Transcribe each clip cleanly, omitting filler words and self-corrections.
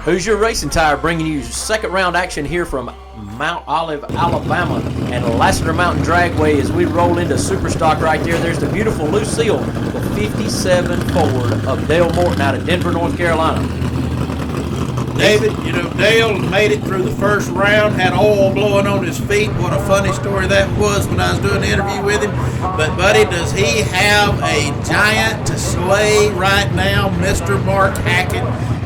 Who's Your Racing Tire bringing you second round action here from Mount Olive, Alabama, and Lassiter Mountain Dragway as we roll into Superstock right there. There's the beautiful Lucille, the 57 Ford of Dale Morton out of Denver, North Carolina. David, you know, Dale made it through the first round, had oil blowing on his feet. What a funny story that was when I was doing the interview with him. But, buddy, does he have a giant to slay right now, Mr. Mark Hackett,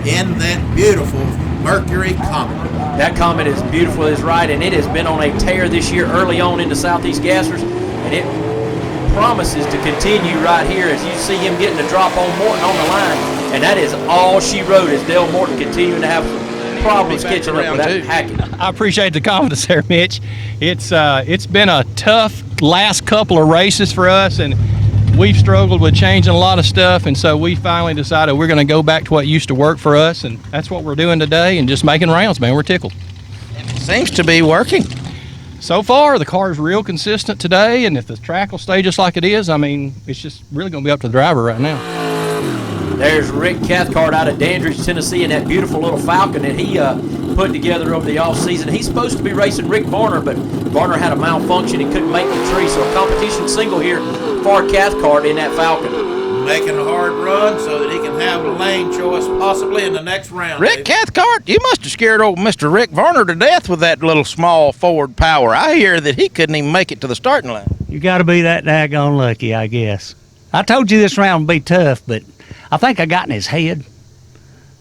in that beautiful Mercury Comet? That Comet is beautiful, is right, and it has been on a tear this year early on into Southeast Gassers, and it promises to continue right here as you see him getting the drop on Morton on the line. And that is all she wrote, is Dale Morton continuing to have problems catching up with that Hackett. I appreciate the confidence there, Mitch. It's been a tough last couple of races for us, and we've struggled with changing a lot of stuff, and so we finally decided we're going to go back to what used to work for us, and that's what we're doing today, and just making rounds, man. We're tickled. It seems to be working. So far, the car is real consistent today, and if the track will stay just like it is, I mean, it's just really going to be up to the driver right now. There's Rick Cathcart out of Dandridge, Tennessee, and that beautiful little Falcon that he put together over the offseason. He's supposed to be racing Rick Varner, but Varner had a malfunction and couldn't make the tree, so a competition single here for Cathcart in that Falcon. Making a hard run so that he can have a lane choice possibly in the next round. Rick Cathcart, you must have scared old Mr. Rick Varner to death with that little small Ford Power. I hear that he couldn't even make it to the starting line. You got to be that daggone lucky, I guess. I told you this round would be tough, but I think I got in his head,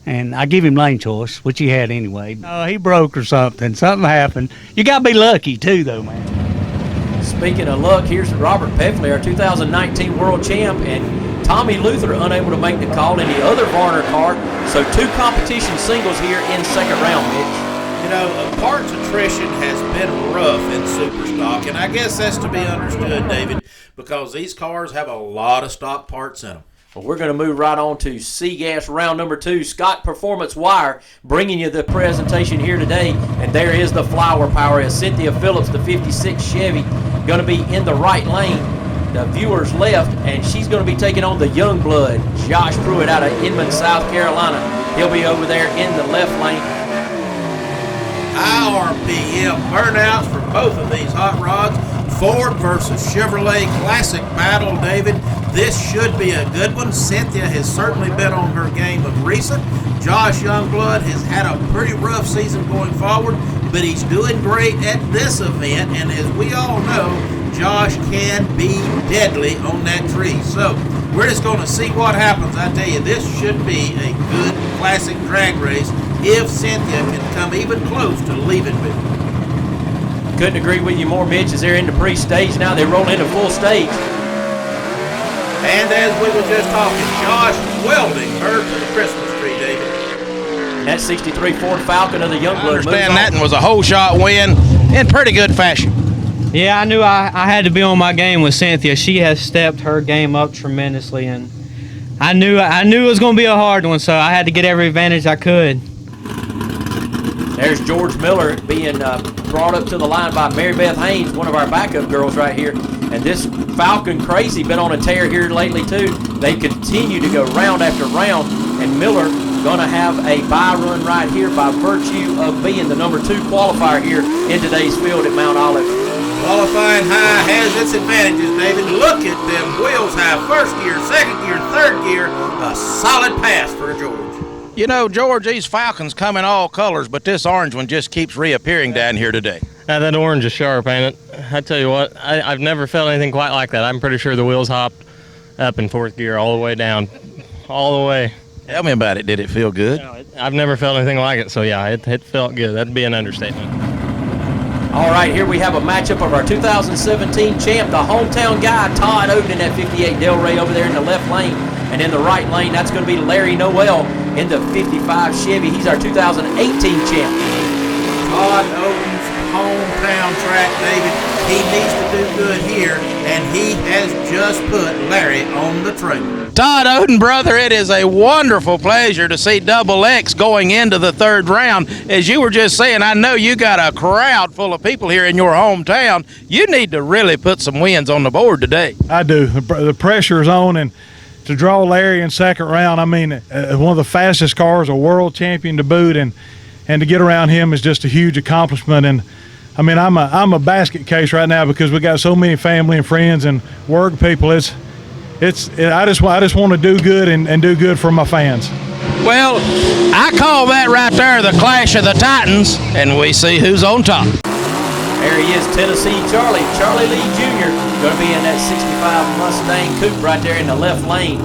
and I give him lane choice, which he had anyway. He broke or something. Something happened. You got to be lucky, too, though, man. Speaking of luck, here's Robert Peffley, our 2019 world champ, and Tommy Luther unable to make the call in the other Varner car. So two competition singles here in second round, Mitch. You know, parts attrition has been rough in Superstock, and I guess that's to be understood, David, because these cars have a lot of stock parts in them. Well, we're going to move right on to C-Gas round number 2. Scott Performance Wire bringing you the presentation here today. And there is the flower power as Cynthia Phillips, the 56 Chevy, going to be in the right lane. The viewers left, and she's going to be taking on the young blood, Josh Pruitt out of Inman, South Carolina. He'll be over there in the left lane. High RPM burnouts for both of these hot rods. Ford versus Chevrolet classic battle, David. This should be a good one. Cynthia has certainly been on her game of recent. Josh Youngblood has had a pretty rough season going forward, but he's doing great at this event, and as we all know, Josh can be deadly on that tree. So we're just going to see what happens. I tell you, this should be a good classic drag race if Cynthia can come even close to leaving with it. Couldn't agree with you more, Mitch, as they're in the pre-stage now. They roll into full stage. And as we were just talking, Josh welding her to the Christmas tree, David. And that 63 Ford Falcon of the Youngblood. I understand that one was a whole shot win in pretty good fashion. Yeah, I knew I had to be on my game with Cynthia. She has stepped her game up tremendously, and I knew it was going to be a hard one, so I had to get every advantage I could. There's George Miller being brought up to the line by Mary Beth Haynes, one of our backup girls right here. And this Falcon Crazy been on a tear here lately too. They continue to go round after round, and Miller gonna have a bye run right here by virtue of being the number 2 qualifier here in today's field at Mount Olive. Qualifying high has its advantages, David. Look at them wheels high. First gear, second gear, third gear. A solid pass for George. You know, George, these Falcons come in all colors, but this orange one just keeps reappearing down here today. That orange is sharp, ain't it? I tell you what, I've never felt anything quite like that. I'm pretty sure the wheels hopped up in fourth gear all the way down, all the way. Tell me about it. Did it feel good? I've never felt anything like it, so yeah, it felt good. That'd be an understatement. All right, here we have a matchup of our 2017 champ, the hometown guy, Todd Oden in that 58 Delray over there in the left lane. And in the right lane, that's going to be Larry Noel in the 55 Chevy. He's our 2018 champ. Todd Oden's hometown track, David. He needs to do good here, and he has just put Larry on the trailer. Todd Oden, brother, it is a wonderful pleasure to see Double X going into the third round. As you were just saying, I know you got a crowd full of people here in your hometown. You need to really put some wins on the board today. I do. The pressure is on, and to draw Larry in second round, I mean, one of the fastest cars, a world champion to boot, and to get around him is just a huge accomplishment. And I mean, I'm a basket case right now because we got so many family and friends and work people. I just want to do good and do good for my fans. Well, I call that right there the clash of the Titans, and we see who's on top. There he is, Tennessee Charlie Lee Jr. Going to be in that 65 Mustang coupe right there in the left lane.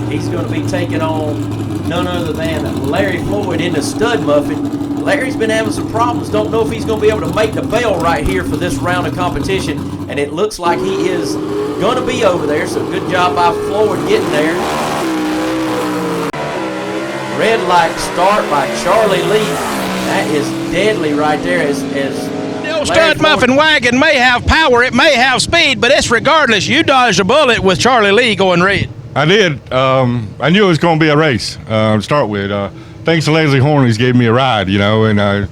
He's going to be taking on none other than Larry Floyd in the stud muffin. Larry's been having some problems. Don't know if he's going to be able to make the bell right here for this round of competition, and it looks like he is going to be over there, so good job by Floyd getting there. Red light start by Charlie Lee. That is deadly right there as The old stud muffin wagon may have power, it may have speed, but it's regardless. You dodged a bullet with Charlie Lee going red. I did. I knew it was going to be a race to start with. Thanks to Leslie Horn, gave me a ride, and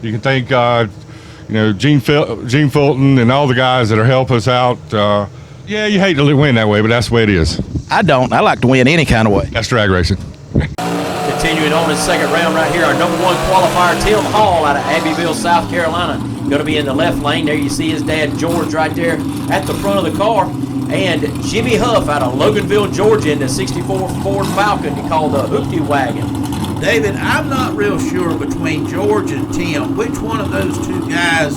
you can thank, Gene Fulton and all the guys that are helping us out. Yeah, you hate to win that way, but that's the way it is. I don't. I like to win any kind of way. That's drag racing. Continuing on his second round right here, our number one qualifier, Tim Hall out of Abbeville, South Carolina. Going to be in the left lane. There you see his dad, George, right there at the front of the car. And Jimmy Huff out of Loganville, Georgia in the 64 Ford Falcon he called the Hoopty Wagon. David, I'm not real sure between George and Tim which one of those two guys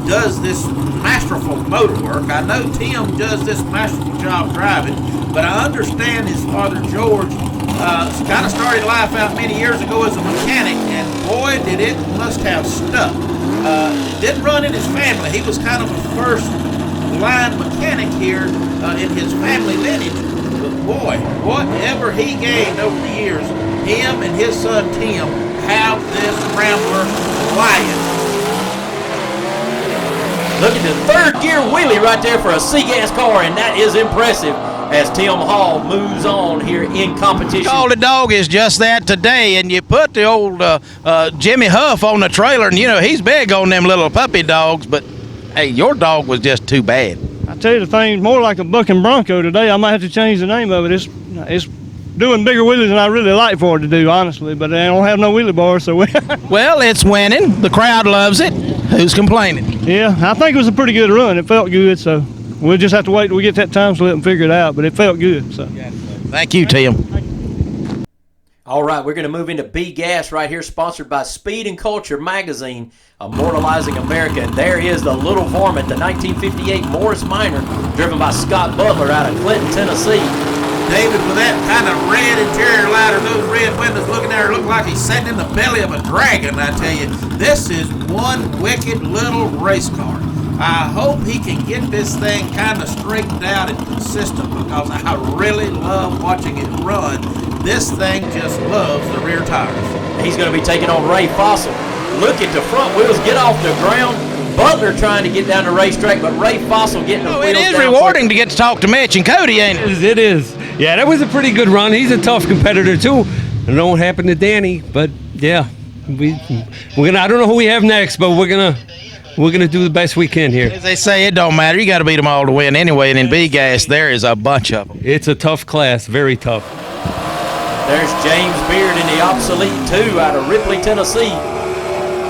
does this masterful motor work. I know Tim does this masterful job driving, but I understand his father George kind of started life out many years ago as a mechanic, and boy, did it must have stuck. Didn't run in his family. He was kind of a first line mechanic here in his family lineage. But boy, whatever he gained over the years, him and his son Tim have this Rambler flying. Look at the third gear wheelie right there for a C-Gas car, and that is impressive as Tim Hall moves on here in competition. Called the dog is just that today, and you put the old Jimmy Huff on the trailer, and he's big on them little puppy dogs, but hey, your dog was just too bad. I tell you, the thing's more like a bucking bronco today. I might have to change the name of it. It's doing bigger wheelies than I really like for it to do, honestly, but they don't have no wheelie bars, so Well, it's winning. The crowd loves it. Who's complaining? Yeah, I think it was a pretty good run. It felt good, so we'll just have to wait till we get that time slip and figure it out, but it felt good. So. Thank you, Tim. All right, we're going to move into B-Gas right here, sponsored by Speed and Culture magazine, immortalizing America. And there is the Little Varmint, the 1958 Morris Minor, driven by Scott Butler out of Clinton, Tennessee. David, with that kind of red interior light or those red windows looking at her, look like he's sitting in the belly of a dragon, I tell you. This is one wicked little race car. I hope he can get this thing kind of straightened out and consistent, because I really love watching it run. This thing just loves the rear tires. He's going to be taking on Ray Fossil. Look at the front wheels get off the ground. Butler trying to get down the racetrack, but Ray Fossil getting the wheels down. It is rewarding to get to talk to Mitch and Cody, ain't it? It is. Yeah, that was a pretty good run. He's a tough competitor, too. I don't know what happened to Danny, but, yeah. We're gonna. I don't know who we have next, but we're gonna do the best we can here. As they say, it don't matter. You got to beat them all to win anyway, and in B-Gas, there is a bunch of them. It's a tough class, very tough. There's James Beard in the obsolete 2 out of Ripley, Tennessee.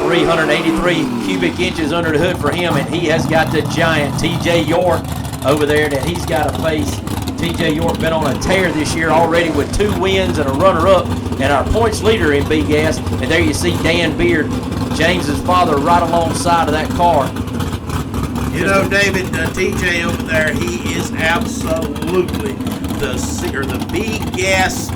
383 cubic inches under the hood for him, and he has got the giant T.J. York over there that he's got to face. T.J. York been on a tear this year already with 2 wins and a runner-up, and our points leader in B-Gas. And there you see Dan Beard, James's father, right alongside of that car. You know, David, T.J. over there, he is absolutely the B-Gas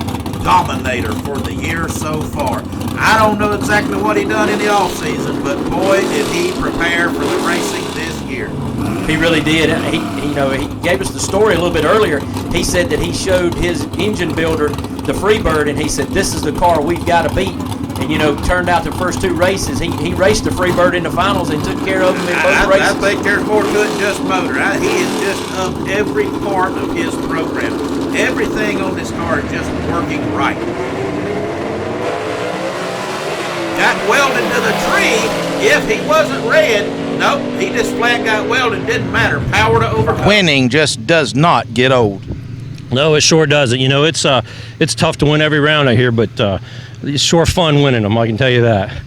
dominator for the year so far. I don't know exactly what he done in the offseason, but boy, did he prepare for the racing this year. He really did. He gave us the story a little bit earlier. He said that he showed his engine builder the Freebird, and he said, this is the car we've got to beat. And, turned out the first 2 races, he raced the Freebird in the finals and took care of him in both races. I think there's more to it than just motor. He is just up every part of his program. Everything on this car is just working right. Got welded to the tree. If he wasn't red, nope, he just flat got welded. Didn't matter. Power to overcome. Winning just does not get old. No, it sure doesn't. You know, it's tough to win every round out here, but it's sure fun winning them, I can tell you that.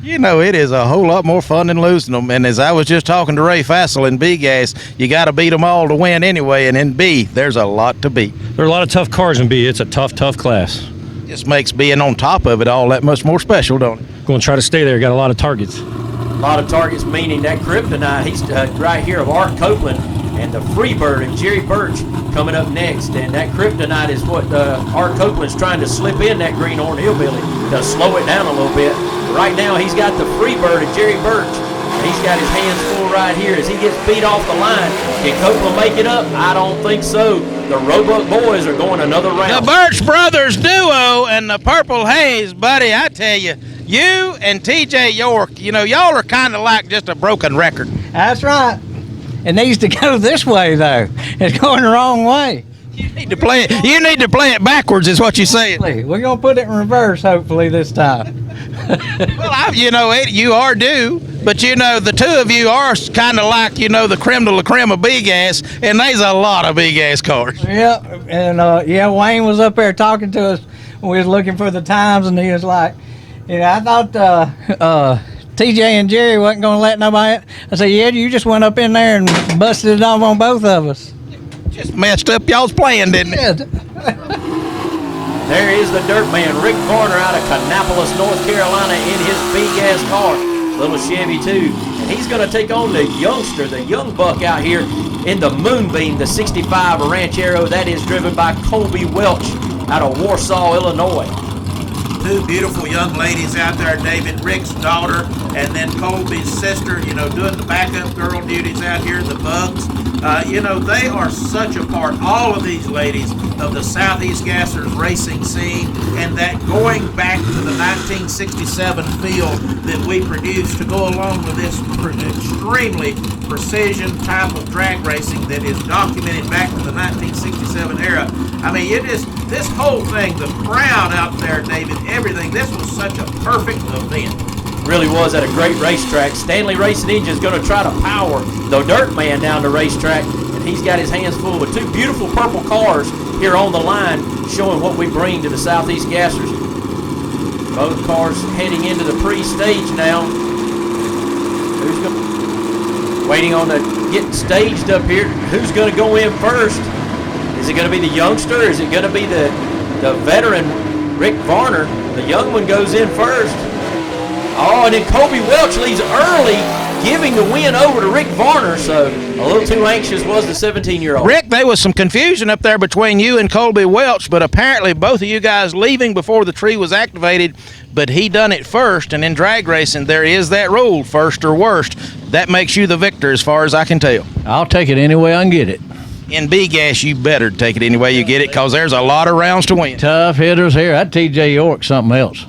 You know, it is a whole lot more fun than losing them. And as I was just talking to Ray Fassel in B gas, you got to beat them all to win anyway. And in B, there's a lot to beat. There are a lot of tough cars in B. It's a tough class. Just makes being on top of it all that much more special, don't it? Going to try to stay there. Got a lot of targets. A lot of targets, meaning that Kryptonite. He's right here of Art Copeland and the Freebird and Jerry Birch coming up next. And that Kryptonite is what Art Copeland's trying to slip in that greenhorn hillbilly to slow it down a little bit. Right now, he's got the Freebird and Jerry Birch. He's got his hands full right here as he gets beat off the line. Can Copeland make it up? I don't think so. The Roebuck boys are going another round. The Birch Brothers duo and the Purple Haze, buddy, I tell you, you and TJ York, you know, y'all are kind of like just a broken record. That's right. It needs to go this way, though. It's going the wrong way. You need to play it backwards, is what you're saying. We're going to put it in reverse, hopefully, this time. Well, you are due, but you know, the two of you are kind of like, you know, the creme de la creme of B-gas, and there's a lot of B-gas cars. Yeah, and Wayne was up there talking to us when we was looking for the times, and he was like, I thought TJ and Jerry wasn't going to let nobody. I said, yeah, you just went up in there and busted it off on both of us. Just messed up y'all's plan, didn't it? There is the dirt man, Rick Varner, out of Kannapolis, North Carolina, in his B-gas car, little Chevy too. And he's going to take on the youngster, the young buck out here in the Moonbeam, the 65 Ranchero. That is driven by Colby Welch out of Warsaw, Illinois. Two beautiful young ladies out there, David, Rick's daughter, and then Colby's sister, you know, doing the backup girl duties out here, the Bugs. You know, they are such a part, all of these ladies, of the Southeast Gassers racing scene, and that going back to the 1967 field that we produced to go along with this extremely precision type of drag racing that is documented back to the 1967 era. I mean, this whole thing, the crowd out there, David, everything, this was such a perfect event. Really was at a great racetrack. Stanley Racing Engine is going to try to power the dirt man down the racetrack, and he's got his hands full with two beautiful purple cars here on the line, showing what we bring to the Southeast Gassers. Both cars heading into the pre-stage now. Waiting on the getting staged up here. Who's going to go in first? Is it going to be the youngster? Is it going to be the veteran Rick Varner? The young one goes in first. Oh, and then Colby Welch leads early, giving the win over to Rick Varner. So a little too anxious was the 17-year-old. Rick, there was some confusion up there between you and Colby Welch, but apparently both of you guys leaving before the tree was activated, but he done it first, and in drag racing, there is that rule, first or worst. That makes you the victor as far as I can tell. I'll take it any way I can get it. In B-gas, you better take it any way you get it, because there's a lot of rounds to win. Tough hitters here. That TJ York something else.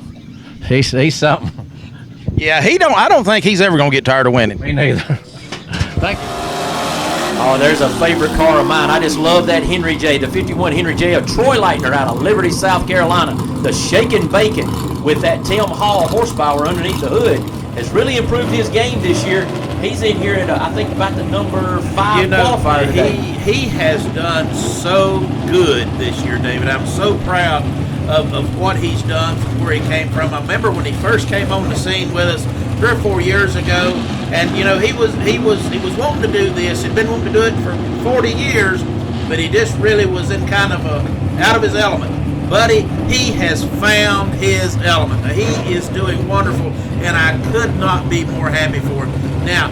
He's something. Yeah, I don't think he's ever going to get tired of winning. Me neither. Thank you. Oh, there's a favorite car of mine. I just love that Henry J, the 51 Henry J of Troy Lightner out of Liberty, South Carolina. The Shakin' Bacon with that Tim Hall horsepower underneath the hood has really improved his game this year. He's in here at, I think, about the number 5 qualifier today. He has done so good this year, David. I'm so proud of what he's done from where he came from. I remember when he first came on the scene with us 3 or 4 years ago, and you know he was wanting to do this. He'd been wanting to do it for 40 years, but he just really was in kind of out of his element. Buddy, he has found his element. He is doing wonderful, and I could not be more happy for him. Now,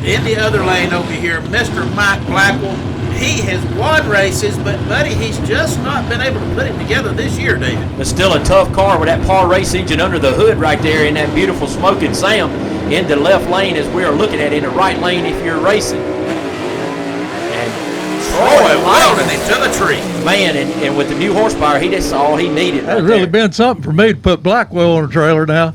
in the other lane over here, Mr. Mike Blackwell, he has won races, but buddy, he's just not been able to put it together this year, David. But still a tough car with that Par race engine under the hood right there in that beautiful Smoking Sam in the left lane as we are looking at it, in the right lane if you're racing. And Troy welding into the tree. Man, and with the new horsepower, that's all he needed. That's really been something for me to put Blackwell on a trailer now.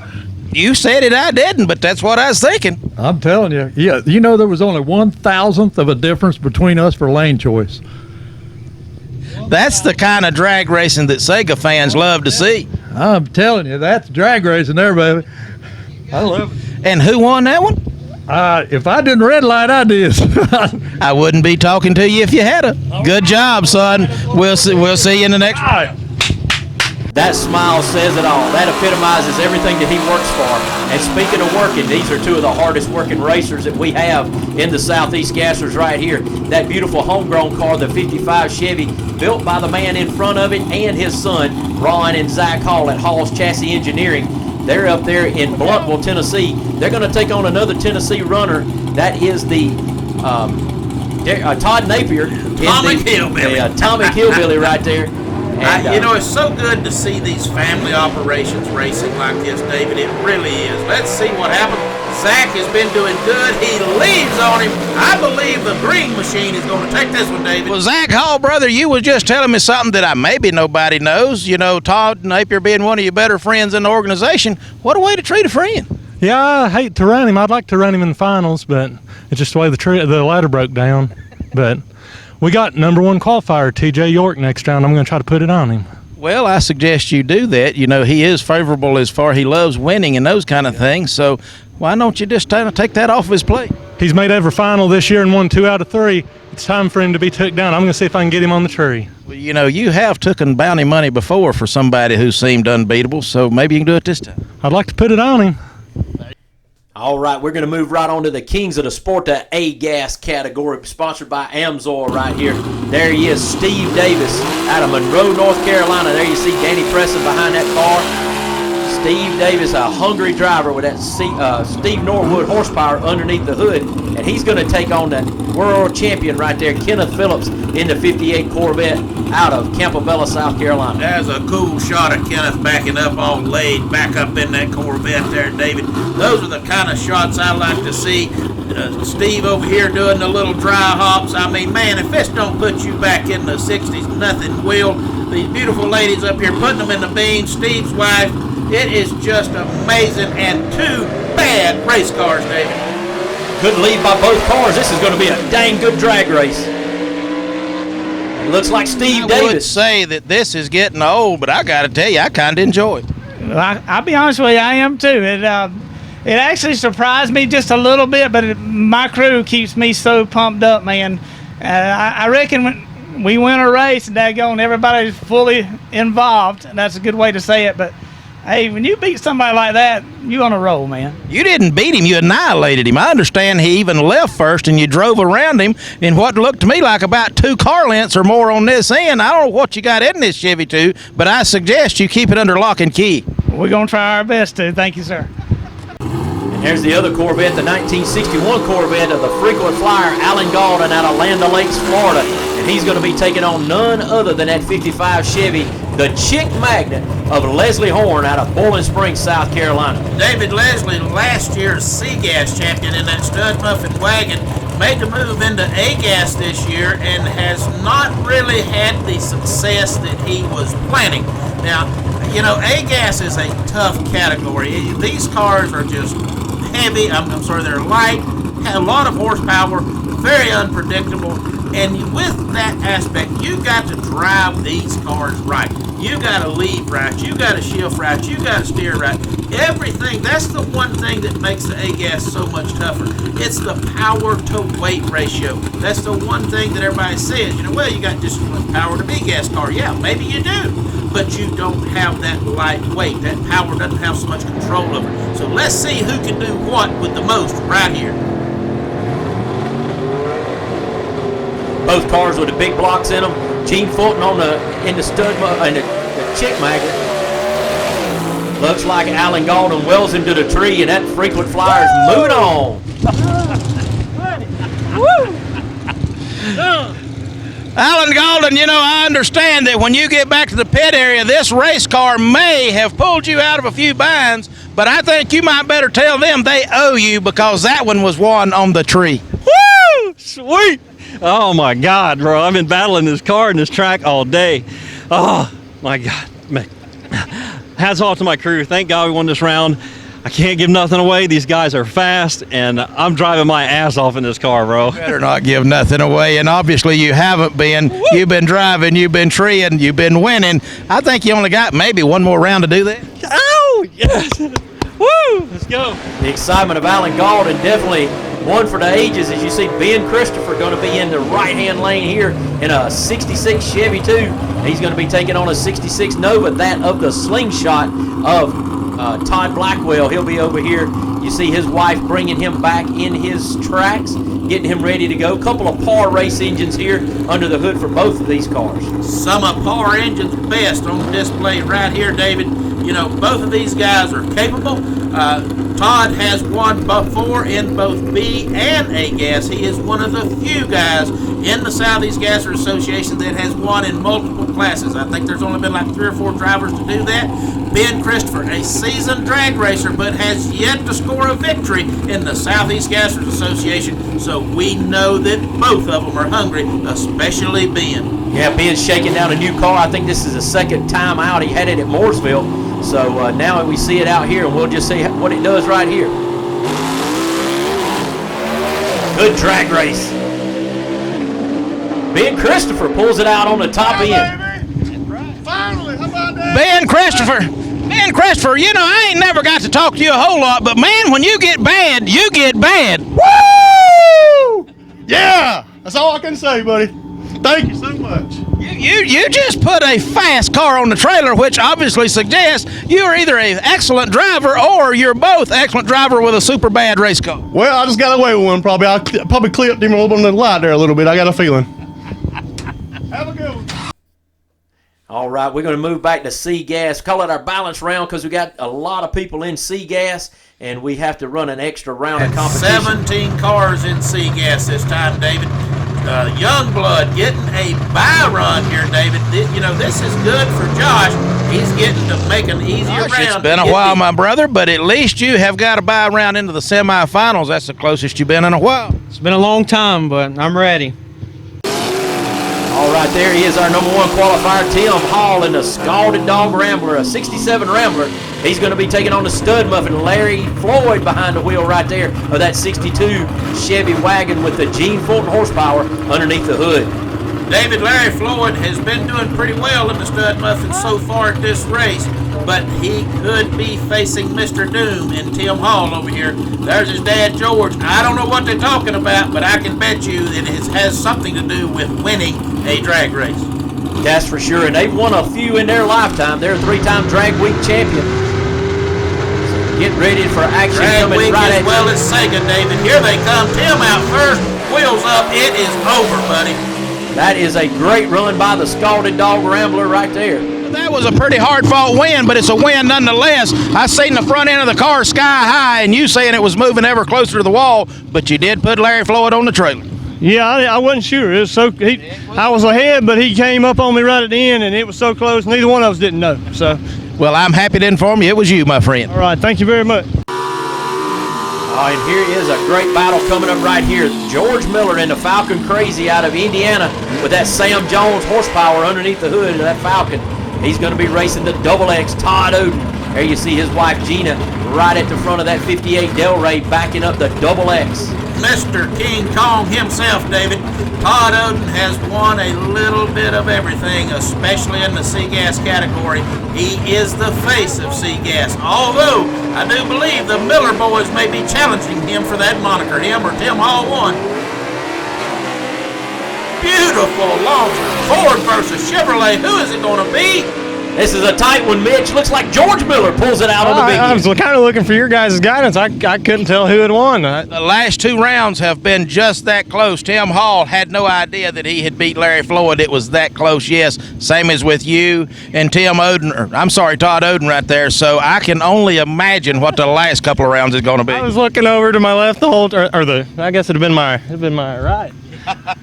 You said it, I didn't, but that's what I was thinking. I'm telling you. Yeah, you know there was only 1/1000th of a difference between us for lane choice. That's the kind of drag racing that Sega fans love to see. I'm telling you, that's drag racing there, baby. I love it. And who won that one? If I didn't red light, I did. I wouldn't be talking to you if you had a. Good job, son. We'll see you in the next. That smile says it all. That epitomizes everything that he works for. And speaking of working, these are two of the hardest working racers that we have in the Southeast Gassers right here. That beautiful homegrown car, the 55 Chevy, built by the man in front of it and his son, Ron and Zach Hall at Hall's Chassis Engineering. They're up there in Bluntville, Tennessee. They're going to take on another Tennessee runner. That is the Todd Napier. Atomic Hillbilly. Atomic Hillbilly right there. And, you know, it's so good to see these family operations racing like this, David. It really is. Let's see what happens. Zach has been doing good. He leads on him. I believe the green machine is going to take this one, David. Well, Zach Hall, brother, you was just telling me something that maybe nobody knows. You know, Todd Napier being one of your better friends in the organization. What a way to treat a friend. Yeah, I hate to run him. I'd like to run him in the finals, but it's just the way the ladder broke down. But we got number one qualifier, TJ York, next round. I'm going to try to put it on him. Well, I suggest you do that. You know, he is favorable as far he loves winning and those kind of things. So why don't you just take that off of his plate? He's made every final this year and won 2 out of 3. It's time for him to be took down. I'm going to see if I can get him on the tree. Well, you know, you have taken bounty money before for somebody who seemed unbeatable, so maybe you can do it this time. I'd like to put it on him. All right, we're going to move right on to the Kings of the Sport, the A-Gas category, sponsored by Amsoil right here. There he is, Steve Davis out of Monroe, North Carolina. There you see Danny Preston behind that car. Steve Davis, a hungry driver with that Steve Norwood horsepower underneath the hood, and he's going to take on the world champion right there, Kenneth Phillips, in the 58 Corvette out of Campobello, South Carolina. That's a cool shot of Kenneth backing up all laid back up in that Corvette there, David. Those are the kind of shots I like to see. Steve over here doing the little dry hops. I mean, man, if this don't put you back in the 60s, nothing will. These beautiful ladies up here putting them in the beam. Steve's wife. It is just amazing, and 2 bad race cars, David. Good lead by both cars. This is going to be a dang good drag race. It looks like Steve Davis. I would say that this is getting old, but I got to tell you, I kind of enjoy it. I'll be honest with you, I am too. It actually surprised me just a little bit, but my crew keeps me so pumped up, man. I reckon when we win a race and daggone, everybody's fully involved, and that's a good way to say it, but hey, when you beat somebody like that, you on a roll, man. You didn't beat him, you annihilated him. I understand he even left first and you drove around him in what looked to me like about 2 car lengths or more on this end. I don't know what you got in this Chevy 2, but I suggest you keep it under lock and key. We're going to try our best to. Thank you, sir. And there's the other Corvette, the 1961 Corvette of the frequent flyer, Alan Gaulden out of Land O'Lakes, Florida. And he's going to be taking on none other than that 55 Chevy, the chick magnet of Leslie Horn out of Bowling Springs, South Carolina. David Leslie, last year's C-Gas champion in that stud muffin wagon, made the move into A-Gas this year and has not really had the success that he was planning. Now, you know, A-Gas is a tough category. These cars are just heavy. They're light, have a lot of horsepower, very unpredictable. And with that aspect, you got to drive these cars right. You got to lead right. You got to shift right. You got to steer right. Everything. That's the one thing that makes the A-Gas so much tougher. It's the power to weight ratio. That's the one thing that everybody says. You know, well, you got just as much power to B-Gas car. Yeah, maybe you do. But you don't have that light weight. That power doesn't have so much control over it. So let's see who can do what with the most right here. Both cars with the big blocks in them. Gene Fulton in the stud and the chick magnet. Looks like Alan Gaulden wells him to the tree, and that frequent flyer's moving on. Alan Gaulden, you know, I understand that when you get back to the pit area, this race car may have pulled you out of a few binds, but I think you might better tell them they owe you because that one was won on the tree. Woo! Sweet! Oh my God, bro! I've been battling this car and this track all day. Oh my God, man! Hats off to my crew. Thank God we won this round. I can't give nothing away. These guys are fast, and I'm driving my ass off in this car, bro. Better not give nothing away, and obviously you haven't been. Woo! You've been driving, you've been treeing, you've been winning. I think you only got maybe one more round to do that. Oh yes! Woo! Let's go. The excitement of Alan Gaulden definitely one for the ages. As you see, Ben Christopher going to be in the right-hand lane here in a 66 Chevy 2. He's going to be taking on a 66 Nova, that of the slingshot of Todd Blackwell. He'll be over here. You see his wife bringing him back in his tracks, getting him ready to go. Couple of Par race engines here under the hood for both of these cars. Some of Par Engine's best on display right here, David. You know, both of these guys are capable. Todd has won before in both B and A gas. He is one of the few guys in the Southeast Gasser Association that has won in multiple classes. I think there's only been like 3 or 4 drivers to do that. Ben Christopher, a seasoned drag racer, but has yet to score a victory in the Southeast Gassers Association. So we know that both of them are hungry, especially Ben. Yeah, Ben's shaking down a new car. I think this is the second time out. He had it at Mooresville. So now we see it out here, and we'll just see what it does right here. Good drag race. Ben Christopher pulls it out on the top end. Finally, how about that? Ben Christopher, you know, I ain't never got to talk to you a whole lot, but man, when you get bad, you get bad. Woo! Yeah, that's all I can say, buddy. Thank you so much. You just put a fast car on the trailer, which obviously suggests you're either an excellent driver or you're both excellent driver with a super bad race car. Well, I just got away with one probably. I probably clipped him a little bit on the light there a little bit. I got a feeling. Have a good one. All right, we're going to move back to C-Gas. Call it our balance round because we got a lot of people in C-Gas, and we have to run an extra round of competition. 17 cars in C-Gas this time, David. Youngblood getting a bye run here, David. You know, this is good for Josh. He's getting to make an easier round. It's been a while, my brother, but at least you have got a bye round into the semifinals. That's the closest you've been in a while. It's been a long time, but I'm ready. All right, there he is, our number 1 qualifier, Tim Hall in the Scalded Dog Rambler, a 67 Rambler. He's going to be taking on the Stud Muffin, Larry Floyd, behind the wheel right there of that 62 Chevy wagon with the Gene Fulton horsepower underneath the hood. David, Larry Floyd has been doing pretty well in the Stud Muffin so far at this race, but he could be facing Mr. Doom and Tim Hall over here. There's his dad, George. I don't know what they're talking about, but I can bet you that it has something to do with winning a drag race. That's for sure, and they've won a few in their lifetime. They're a 3-time Drag Week champion. So get ready for action. Drag Week right as well as Sega, David. Here they come. Tim out first, wheels up. It is over, buddy. That is a great run by the Scalded Dog Rambler right there. That was a pretty hard-fought win, but it's a win nonetheless. I seen the front end of the car sky high, and you saying it was moving ever closer to the wall, but you did put Larry Floyd on the trailer. Yeah, I wasn't sure. It was so I was ahead, but he came up on me right at the end, and it was so close. Neither one of us didn't know. So, well, I'm happy to inform you it was you, my friend. All right, thank you very much. And here is a great battle coming up right here. George Miller in the Falcon Crazy out of Indiana with that Sam Jones horsepower underneath the hood of that Falcon. He's going to be racing the Double X, Todd Oden. There you see his wife Gina right at the front of that 58 Delray backing up the Double X. Mr. King Kong himself, David. Todd Oden has won a little bit of everything, especially in the C-Gas category. He is the face of C-Gas, although I do believe the Miller boys may be challenging him for that moniker, him or Tim Hall won. Beautiful launch. Ford versus Chevrolet. Who is it going to be? This is a tight one, Mitch. Looks like George Miller pulls it out on the big I was kind of looking for your guys' guidance. I couldn't tell who had won. The last 2 rounds have been just that close. Tim Hall had no idea that he had beat Larry Floyd. It was that close, yes. Same as with you and Todd Oden right there. So I can only imagine what the last couple of rounds is going to be. I was looking over to my left the whole, I guess it'd have been my right.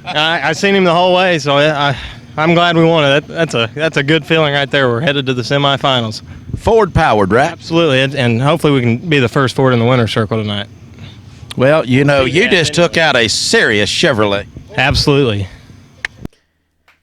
I seen him the whole way, so I'm glad we won it. That's a good feeling right there. We're headed to the semifinals. Ford powered, right? Absolutely, and hopefully we can be the first Ford in the winner's circle tonight. Well, you know, you just took out a serious Chevrolet. Absolutely.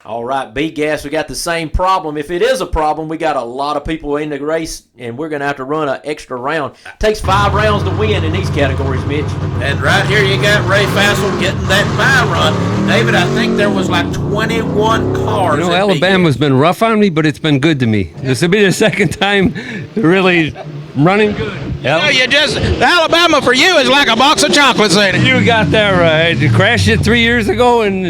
All right, B-Gas, we got the same problem. If it is a problem, we got a lot of people in the race, and we're going to have to run an extra round. It takes 5 rounds to win in these categories, Mitch. And right here you got Ray Fassel getting that bye run. David, I think there was like 21 cars. You know, Alabama's been rough on me, but it's been good to me. This will be the second time really running good. You just Alabama for you is like a box of chocolates, ain't it? You got that right. You crashed it 3 years ago, and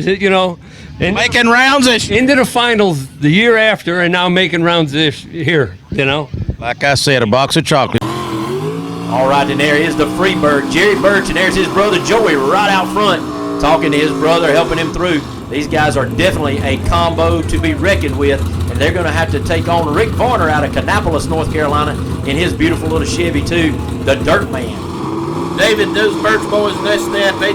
making rounds into the finals the year after, and now making rounds this here. Like I said, a box of chocolates. All right, and there is the free bird, Jerry Birch, and there's his brother Joey right out front, talking to his brother, helping him through. These guys are definitely a combo to be reckoned with, and they're going to have to take on Rick Varner out of Kannapolis, North Carolina, in his beautiful little Chevy too, the Dirt Man. David, those Birch boys, they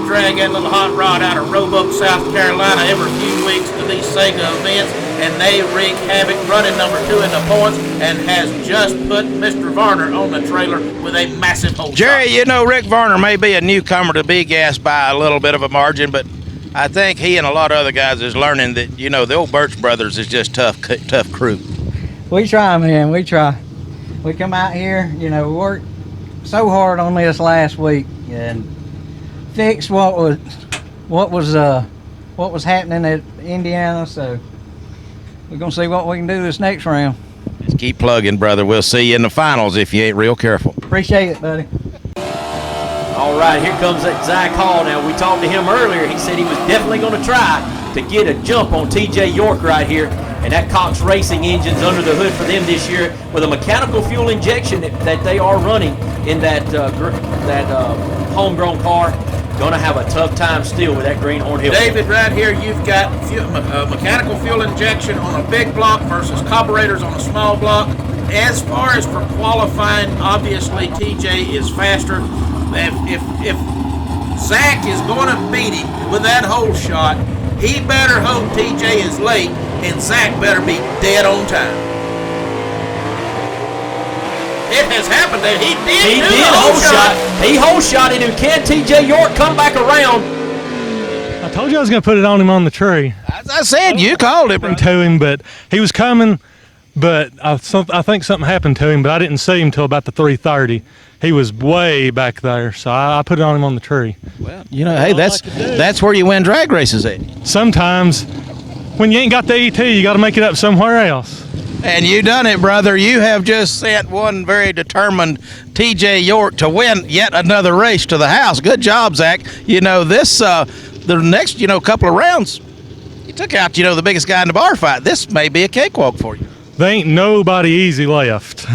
drag that little hot rod out of Roebuck, South Carolina every few weeks to these Sega events, and they wreak havoc, running number 2 in the points, and has just put Mr. Varner on the trailer with a massive hole Jerry, shot. Rick Varner may be a newcomer to B-Gas by a little bit of a margin, but I think he and a lot of other guys is learning that, the old Birch brothers is just tough crew. We try, man. We try. We come out here, we worked so hard on this last week and fixed what was happening at Indiana. So we're gonna see what we can do this next round. Just keep plugging, brother. We'll see you in the finals if you ain't real careful. Appreciate it, buddy. All right, here comes that Zach Hall. Now, we talked to him earlier. He said he was definitely going to try to get a jump on TJ York right here. And that Cox Racing engine's under the hood for them this year with a mechanical fuel injection that they are running in that homegrown car. Going to have a tough time still with that Greenhorn Hill. David, right here, you've got mechanical fuel injection on a big block versus carburetors on a small block. As far as for qualifying, obviously TJ is faster. If Zach is going to beat him with that hole shot, he better hope TJ is late and Zach better be dead on time. It has happened that he did do the hole shot. He hole shot it, and can TJ York come back around? I told you I was going to put it on him on the tree. As I said, you called it. To him, but he was coming, but I think something happened to him, but I didn't see him till about the 3:30. He was way back there, so I put it on him on the tree. Well, hey, that's where you win drag races at. Sometimes when you ain't got the ET, you got to make it up somewhere else. And you done it, brother. You have just sent one very determined TJ York to win yet another race to the house. Good job, Zach. The next, couple of rounds, you took out, the biggest guy in the bar fight. This may be a cakewalk for you. There ain't nobody easy left.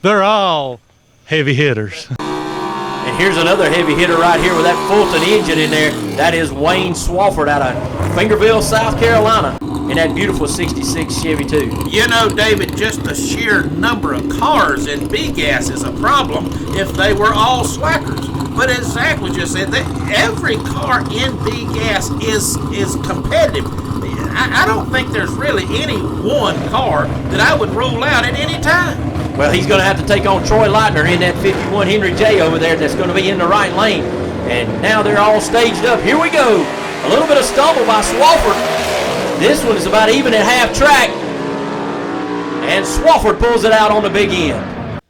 They're all heavy hitters. And here's another heavy hitter right here with that Fulton engine in there. That is Wayne Swafford out of Fingerville, South Carolina, in that beautiful 66 Chevy too. David, just the sheer number of cars in B-Gas is a problem if they were all swackers. But as Zach was just saying, every car in B-Gas is competitive. I don't think there's really any one car that I would rule out at any time. Well, he's going to have to take on Troy Leitner in that 51 Henry J over there that's going to be in the right lane. And now they're all staged up. Here we go. A little bit of stumble by Swafford. This one is about even at half track. And Swafford pulls it out on the big end.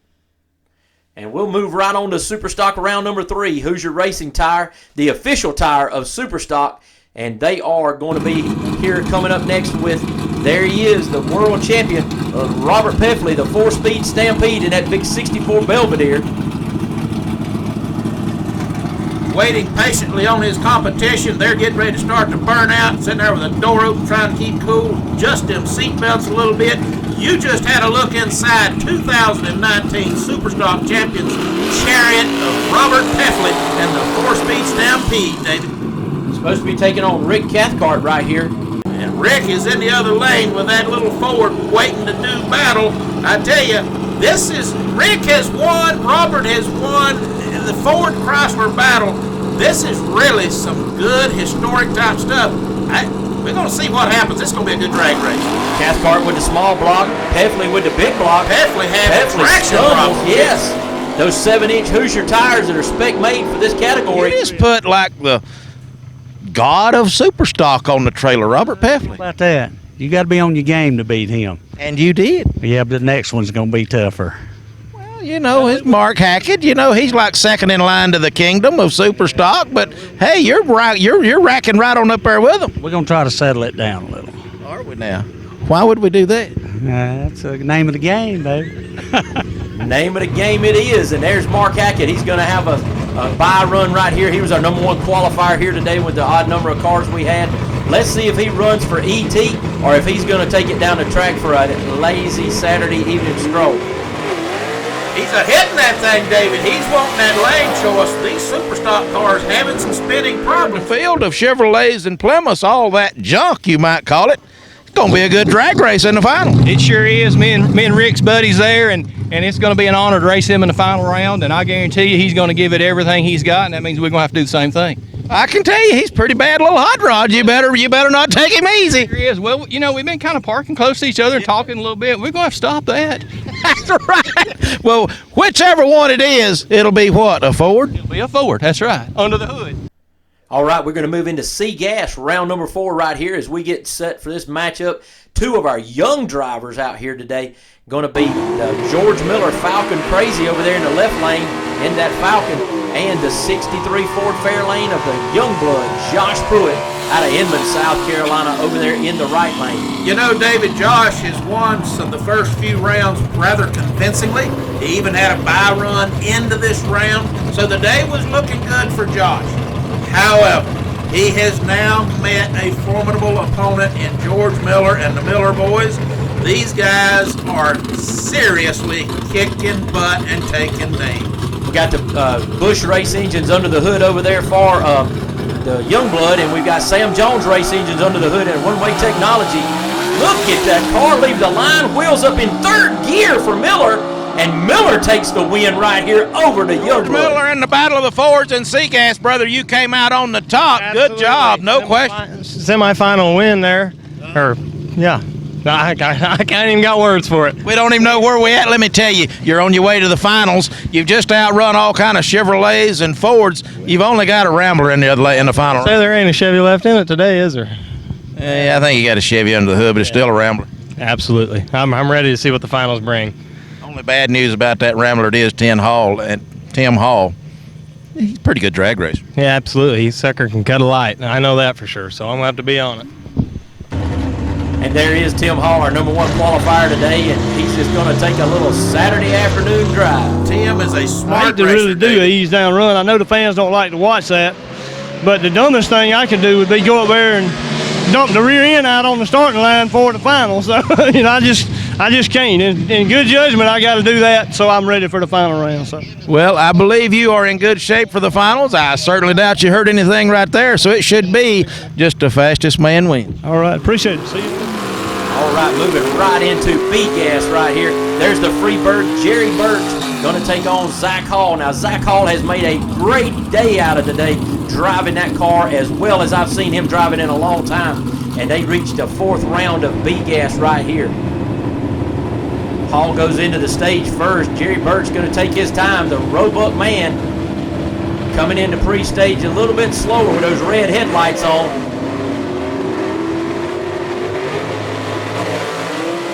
And we'll move right on to Superstock round number 3. Hoosier Racing Tire, the official tire of Superstock. And they are going to be here coming up next with, there he is, the world champion, Robert Peffley, the 4-speed Stampede in that big 64 Belvedere. Waiting patiently on his competition. They're getting ready to start to burn out, sitting there with the door open, trying to keep cool, adjust them seatbelts a little bit. You just had a look inside 2019 Superstock Champions Chariot of Robert Peffley and the 4-speed Stampede, David. Supposed to be taking on Rick Cathcart right here. And Rick is in the other lane with that little Ford waiting to do battle. I tell you, Rick has won, Robert has won the Ford Chrysler battle. This is really some good historic type stuff. We're going to see what happens. This is going to be a good drag race. Cathcart with the small block, Peffley with the big block. Peffley had traction problems. Yes. Those 7-inch Hoosier tires that are spec made for this category. You just put like the god of Superstock on the trailer, Robert Peffley. How about that? You got to be on your game to beat him. And you did. Yeah, but the next one's going to be tougher. Well, it's Mark Hackett. He's like second in line to the kingdom of Superstock. But hey, you're racking right on up there with him. We're going to try to settle it down a little. Are we now? Why would we do that? That's the name of the game, baby. Name of the game it is, and there's Mark Hackett. He's going to have a bye run right here. He was our number 1 qualifier here today with the odd number of cars we had. Let's see if he runs for ET or if he's going to take it down the track for a lazy Saturday evening stroll. He's hitting that thing, David. He's wanting that lane choice. These super stock cars having some spinning problems. Field of Chevrolets and Plymouths, all that junk you might call it. It's going to be a good drag race in the final. It sure is. Me and Rick's buddies there, and it's going to be an honor to race him in the final round, and I guarantee you he's going to give it everything he's got, and that means we're going to have to do the same thing. I can tell you, he's pretty bad little hot rod. You better not take him easy. He is. Well, we've been kind of parking close to each other and talking a little bit. We're going to have to stop that. That's right. Well, whichever one it is, it'll be what, a Ford? It'll be a Ford, that's right, under the hood. All right, we're going to move into C-Gas, round number 4 right here as we get set for this matchup. 2 of our young drivers out here today going to be George Miller Falcon Crazy over there in the left lane in that Falcon, and the 63 Ford Fairlane of the young blood, Josh Pruitt, out of Inman, South Carolina, over there in the right lane. You know, David, Josh has won some of the first few rounds rather convincingly. He even had a bye run into this round, so the day was looking good for Josh. However, he has now met a formidable opponent in George Miller and the Miller boys. These guys are seriously kicking butt and taking names. We got the Busch race engines under the hood over there for the Youngblood, and we've got Sam Jones race engines under the hood and one-way technology. Look at that car leave the line, wheels up in 3rd gear for Miller, and Miller takes the win right here over the Youngblood. Miller in the Battle of the Fords and C-Gas, brother, you came out on the top. Absolutely. Good job, no question. Semi-final win there. Yeah. I can't even got words for it. We don't even know where we at. Let me tell you, you're on your way to the finals. You've just outrun all kind of Chevrolets and Fords. You've only got a Rambler in the final. Say there ain't a Chevy left in it today, is there? Yeah, I think you got a Chevy under the hood, but it's still a Rambler. Absolutely. I'm ready to see what the finals bring. Only bad news about that Rambler it is Tim Hall. He's a pretty good drag racer. Yeah, absolutely. He sucker can cut a light. I know that for sure, so I'm going to have to be on it. And there is Tim Hall, our number 1 qualifier today, and he's just going to take a little Saturday afternoon drive. Tim is a smart I hate to really do an ease down run. I know the fans don't like to watch that, but the dumbest thing I could do would be go up there and dump the rear end out on the starting line for the final. So, I just can't. In good judgment, I got to do that, so I'm ready for the final round. So. Well, I believe you are in good shape for the finals. I certainly doubt you heard anything right there, so it should be just the fastest man win. All right, appreciate it. See you. All right, moving right into B-Gas right here. There's the Freebird, Jerry Birch, going to take on Zach Hall. Now, Zach Hall has made a great day out of today driving that car as well as I've seen him drive it in a long time. And they reached the 4th round of B-Gas right here. Hall goes into the stage first. Jerry Birch going to take his time. The Roebuck man coming into pre-stage a little bit slower with those red headlights on.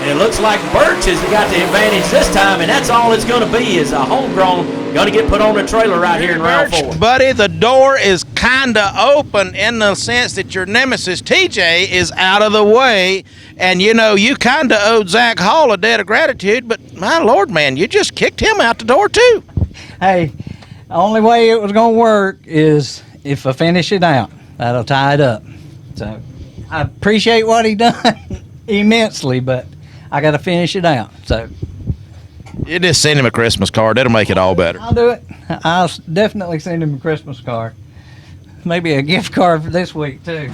And it looks like Birch has got the advantage this time, and that's all it's going to be is a homegrown going to get put on a trailer right here in round 4. Buddy, the door is kind of open in the sense that your nemesis, TJ, is out of the way. And, you kind of owed Zach Hall a debt of gratitude, but my Lord, man, you just kicked him out the door, too. Hey, the only way it was going to work is if I finish it out. That'll tie it up. So I appreciate what he done immensely, but I got to finish it out. So you just send him a Christmas card. That'll make it all better. I'll do it. I'll definitely send him a Christmas card. Maybe a gift card for this week, too.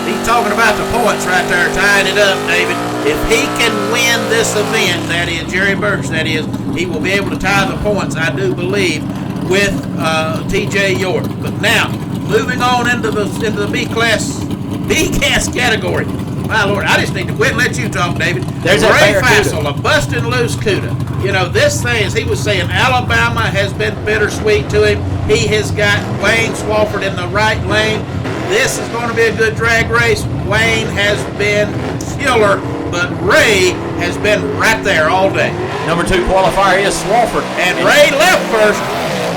He's talking about the points right there, tying it up, David. If he can win this event, that is, Jerry Birch, that is, he will be able to tie the points, I do believe, with TJ York. But now, moving on into the B-Gas category. My Lord, I just need to quit and let you talk, David. There's Ray Fassel, a busting loose CUDA. This thing, as he was saying, Alabama has been bittersweet to him. He has got Wayne Swafford in the right lane. This is going to be a good drag race. Wayne has been killer, but Ray has been right there all day. Number 2 qualifier is Swafford. And Ray left first.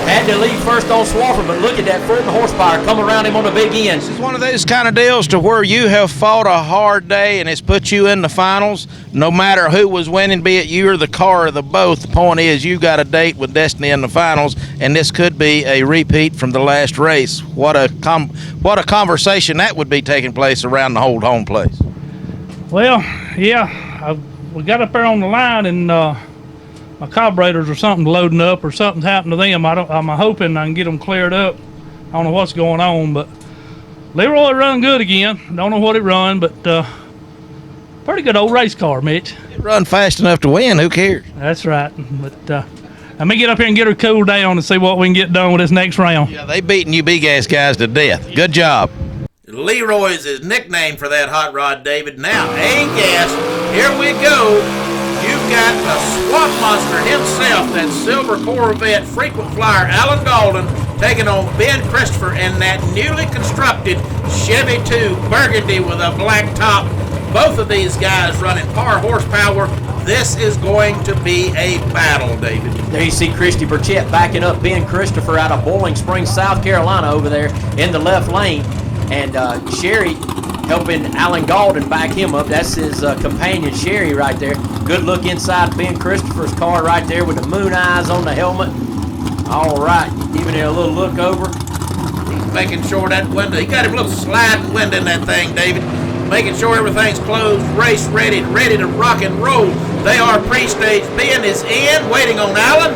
Had to leave first on Swafford, but look at that Fulton horsepower come around him on the big end. This is one of those kind of deals to where you have fought a hard day and it's put you in the finals. No matter who was winning, be it you or the car or the both, the point is you got a date with Destiny in the finals, and this could be a repeat from the last race. What a conversation that would be taking place around the whole home place. Well, yeah, we got up there on the line and my carburetors or something loading up or something's happened to them. I'm hoping I can get them cleared up. I don't know what's going on, but Leroy run good again. Don't know what it run, but pretty good old race car, Mitch. It run fast enough to win. Who cares? That's right. But let me get up here and get her cooled down and see what we can get done with this next round. Yeah, they beating you big-ass guys to death. Good job. Leroy is his nickname for that hot rod, David. Now, A-Gas, here we go. You've got a swamp monster himself, that silver Corvette frequent flyer, Alan Dalton, taking on Ben Christopher in that newly constructed Chevy 2 Burgundy with a black top. Both of these guys running par horsepower. This is going to be a battle, David. There you see Christy Burchett backing up Ben Christopher out of Boiling Springs, South Carolina over there in the left lane. And Sherry helping Alan Galden back him up. That's his companion, Sherry, right there. Good look inside Ben Christopher's car right there with the moon eyes on the helmet. All right, giving it a little look over. He's making sure that window, he got him a little sliding window in that thing, David. Making sure everything's closed, race ready to rock and roll. They are pre-stage. Ben is in, waiting on Alan.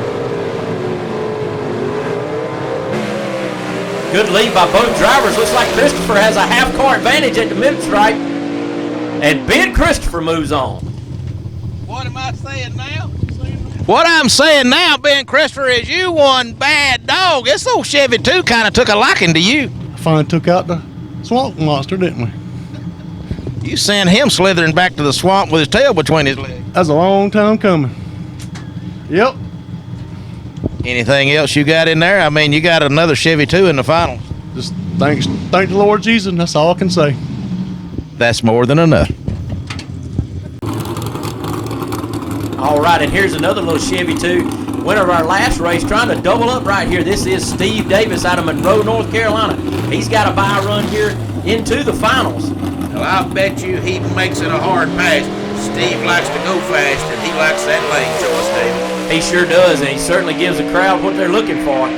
Good lead by both drivers. Looks like Christopher has a half car advantage at the mid-stripe. And Ben Christopher moves on. What am I saying now? What I'm saying now, Ben Christopher, is you one bad dog. This old Chevy 2 kind of took a liking to you. Finally took out the swamp monster, didn't we? You sent him slithering back to the swamp with his tail between his legs. That's a long time coming. Yep. Anything else you got in there? I mean, you got another Chevy 2 in the finals. Just thank the Lord Jesus, and that's all I can say. That's more than enough. All right, and here's another little Chevy 2. Winner of our last race, trying to double up right here. This is Steve Davis out of Monroe, North Carolina. He's got a bye run here into the finals. Well, I bet you he makes it a hard pass. Steve likes to go fast, and he likes that lane choice, David. He sure does, and he certainly gives the crowd what they're looking for.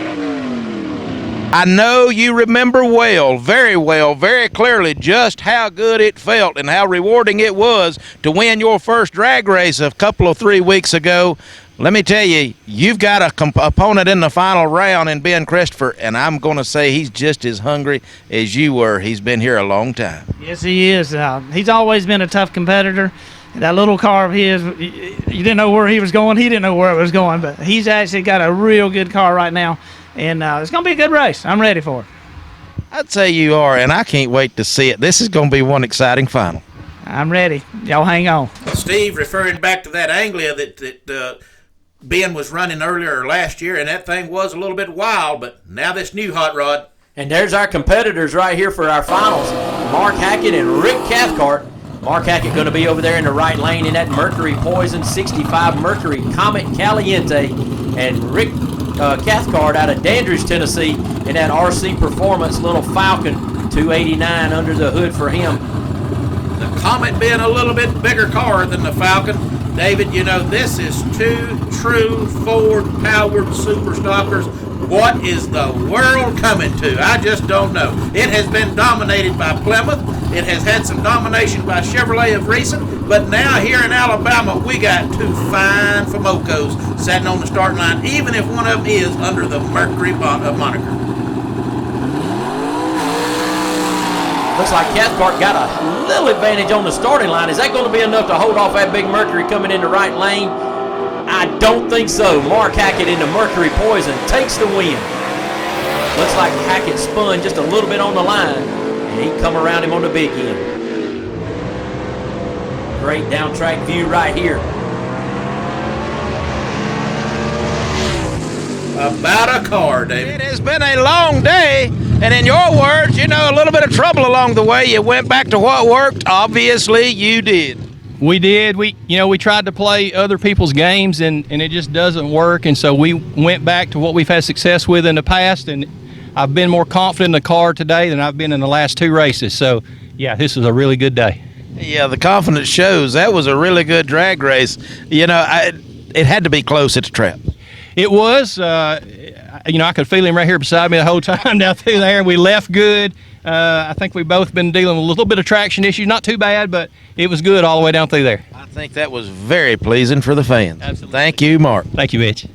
I know you remember well, very clearly just how good it felt and how rewarding it was to win your first drag race a couple of 3 weeks ago. Let me tell you, you've got a opponent in the final round in Ben Christopher, and I'm going to say he's just as hungry as you were. He's been here a long time. Yes, he is. He's always been a tough competitor. That little car of his, you didn't know where he was going. He didn't know where it was going, but he's actually got a real good car right now, and it's going to be a good race. I'm ready for it. I'd say you are, and I can't wait to see it. This is going to be one exciting final. I'm ready. Y'all hang on. Steve, referring back to that Anglia that Ben was running earlier last year, and that thing was a little bit wild, but now this new hot rod. And there's our competitors right here for our finals. Mark Hackett and Rick Cathcart. Mark Hackett going to be over there in the right lane in that Mercury Poison 65 Mercury Comet Caliente. And Rick Cathcart out of Dandridge, Tennessee in that RC Performance little Falcon 289 under the hood for him. The Comet being a little bit bigger car than the Falcon. David, you know, this is two true Ford-powered super stockers. What is the world coming to? I just don't know. It has been dominated by Plymouth. It has had some domination by Chevrolet of recent. But now here in Alabama, we got two fine Famocos sitting on the starting line, even if one of them is under the Mercury moniker. Looks like Cathcart got a little advantage on the starting line. Is that going to be enough to hold off that big Mercury coming in the right lane? I don't think so. Mark Hackett into Mercury Poison takes the win. Looks like Hackett spun just a little bit on the line, and he come around him on the big end. Great down track view right here. About a car, David. It has been a long day, and in your words, you know, a little bit of trouble along the way. You went back to what worked. Obviously, you did. We did. We tried to play other people's games, and it just doesn't work. And so we went back to what we've had success with in the past, and I've been more confident in the car today than I've been in the last 2 races. So, yeah, this is a really good day. Yeah, the confidence shows. That was a really good drag race. You know, it had to be close at the trap. It was. I could feel him right here beside me the whole time down through there, and we left good. I think we've both been dealing with a little bit of traction issues. Not too bad, but it was good all the way down through there. I think that was very pleasing for the fans. Absolutely. Thank you, Mark. Thank you, Mitch.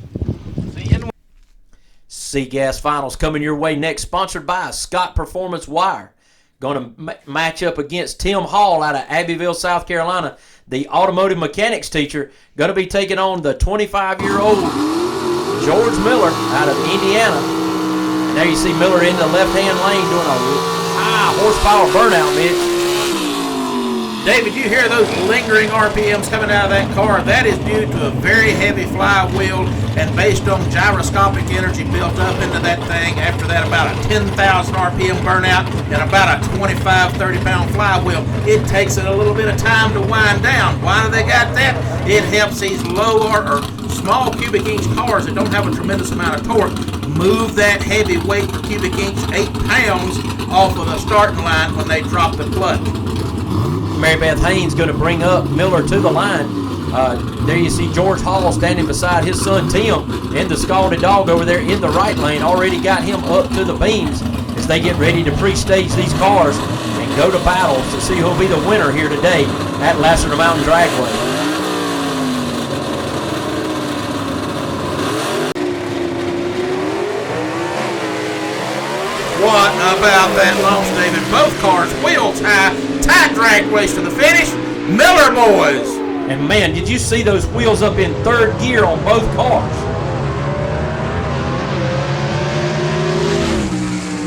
C-Gas Finals coming your way next, sponsored by Scott Performance Wire. Going to match up against Tim Hall out of Abbeville, South Carolina, the automotive mechanics teacher. Going to be taking on the 25-year-old George Miller out of Indiana. And there you see Miller in the left-hand lane doing a high horsepower burnout, Mitch. David, you hear those lingering RPMs coming out of that car? That is due to a very heavy flywheel, and based on gyroscopic energy built up into that thing, after that about a 10,000 RPM burnout and about a 25, 30-pound flywheel, it takes it a little bit of time to wind down. Why do they got that? It helps these lower or small cubic inch cars that don't have a tremendous amount of torque move that heavy weight per cubic inch, 8 pounds, off of the starting line when they drop the clutch. Mary Beth Haynes going to bring up Miller to the line. There you see George Hall standing beside his son Tim, and the Scalded Dog over there in the right lane already got him up to the beams as they get ready to pre-stage these cars and go to battle to see who'll be the winner here today at Lassiter Mountain Dragway. What about that launch, David? Both cars wheels high, tight drag race to the finish. Miller boys. And man, did you see those wheels up in 3rd gear on both cars?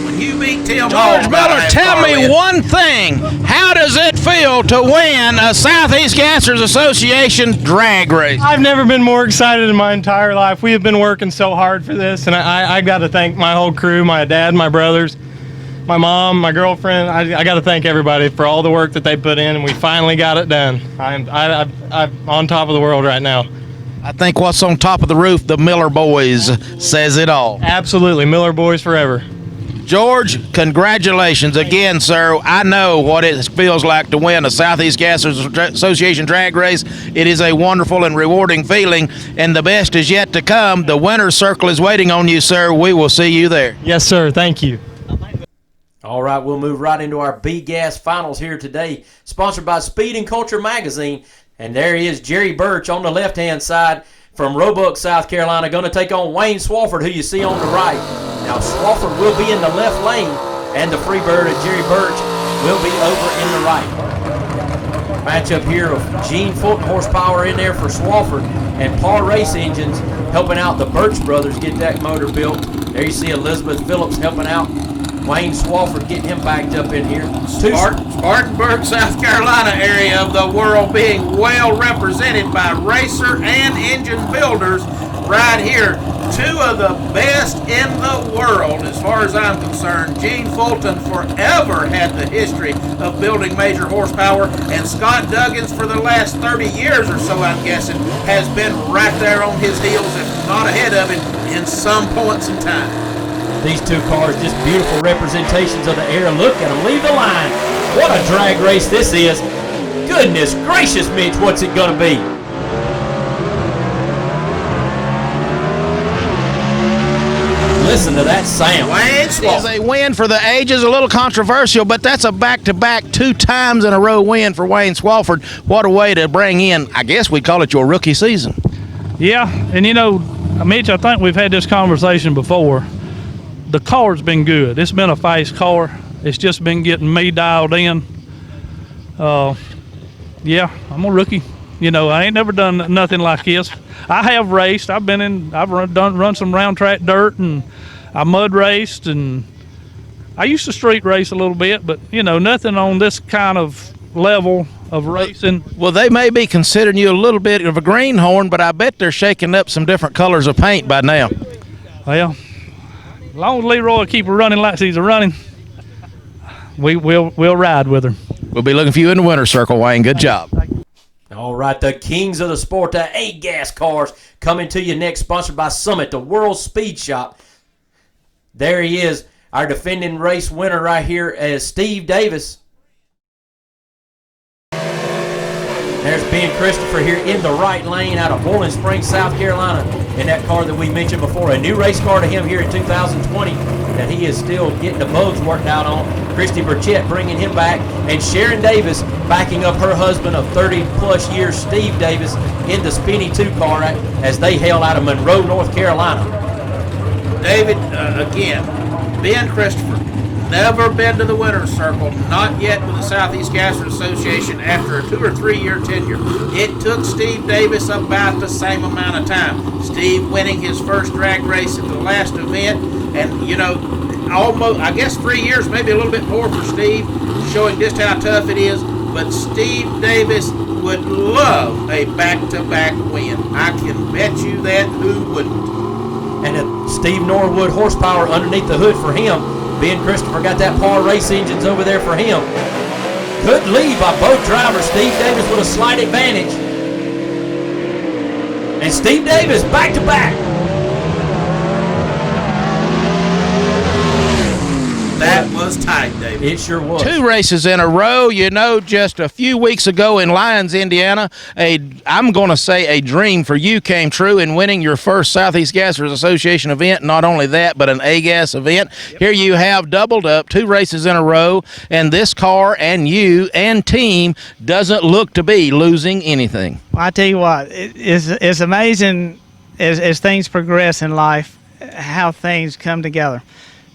When you beat Tim George Miller, tell me one thing. How does it feel to win a Southeast Gassers Association drag race? I've never been more excited in my entire life. We have been working so hard for this, and I got to thank my whole crew, my dad, my brothers, my mom, my girlfriend. I got to thank everybody for all the work that they put in, and we finally got it done. I'm on top of the world right now. I think what's on top of the roof, the Miller boys, says it all. Absolutely, Miller boys forever. George, congratulations again, sir. I know what it feels like to win a Southeast Gassers Association drag race. It is a wonderful and rewarding feeling, and the best is yet to come. The winner's circle is waiting on you, sir. We will see you there. Yes, sir. Thank you. All right, we'll move right into our B-Gas Finals here today, sponsored by Speed and Culture Magazine. And there he is, Jerry Birch on the left-hand side from Roebuck, South Carolina, going to take on Wayne Swafford, who you see on the right. Now, Swafford will be in the left lane, and the Freebird of Jerry Birch will be over in the right. Matchup here of Gene Fulton horsepower in there for Swafford, and Par Race Engines helping out the Birch brothers get that motor built. There you see Elizabeth Phillips helping out Wayne Swafford, getting him backed up in here. Spartanburg, South Carolina area of the world being well represented by racer and engine builders right here. 2 of the best in the world as far as I'm concerned. Gene Fulton forever had the history of building major horsepower, and Scott Duggins for the last 30 years or so, I'm guessing, has been right there on his heels, if not ahead of him, in some points in time. These 2 cars, just beautiful representations of the air. Look at them leave the line. What a drag race this is. Goodness gracious, Mitch, what's it going to be? Listen to that sound. It is a win for the ages, a little controversial, but that's a back-to-back 2 times in a row win for Wayne Swafford. What a way to bring in, I guess we'd call it your rookie season. Yeah, and you know, Mitch, I think we've had this conversation before. The car's been good. It's been a fast car. It's just been getting me dialed in. Yeah, I'm a rookie. You know, I ain't never done nothing like this. I have raced. I've run some round track dirt, and I mud raced, and I used to street race a little bit, but you know, nothing on this kind of level of racing. Well, they may be considering you a little bit of a greenhorn, but I bet they're shaking up some different colors of paint by now. Well, as long as Leroy keep running like he's running, we'll ride with him. We'll be looking for you in the winner's circle, Wayne. Good job. All right, the kings of the sport, the A-Gas cars, coming to you next, sponsored by Summit, the World Speed Shop. There he is, our defending race winner right here as Steve Davis. There's Ben Christopher here in the right lane out of Boiling Springs, South Carolina, in that car that we mentioned before. A new race car to him here in 2020 that he is still getting the bugs worked out on. Christy Burchett bringing him back, and Sharon Davis backing up her husband of 30-plus years, Steve Davis, in the Spinny 2 car as they hail out of Monroe, North Carolina. David, again, Ben Christopher, never been to the winner's circle, not yet with the Southeast Gas Association after a 2 or 3 year tenure. It took Steve Davis about the same amount of time. Steve winning his first drag race at the last event, and almost, I guess 3 years, maybe a little bit more for Steve, showing just how tough it is. But Steve Davis would love a back-to-back win. I can bet you that. Who wouldn't? And a Steve Norwood horsepower underneath the hood for him. Ben Christopher got that Par race engines over there for him. Good lead by both drivers. Steve Davis with a slight advantage. And Steve Davis back to back. That was tight, David. It sure was. 2 races in a row. Just a few weeks ago in Lyons, Indiana, I'm going to say a dream for you came true in winning your first Southeast Gassers Association event. Not only that, but an A-Gas event. Yep. Here you have doubled up 2 races in a row, and this car and you and team doesn't look to be losing anything. Well, I tell you what, it's amazing as things progress in life, how things come together.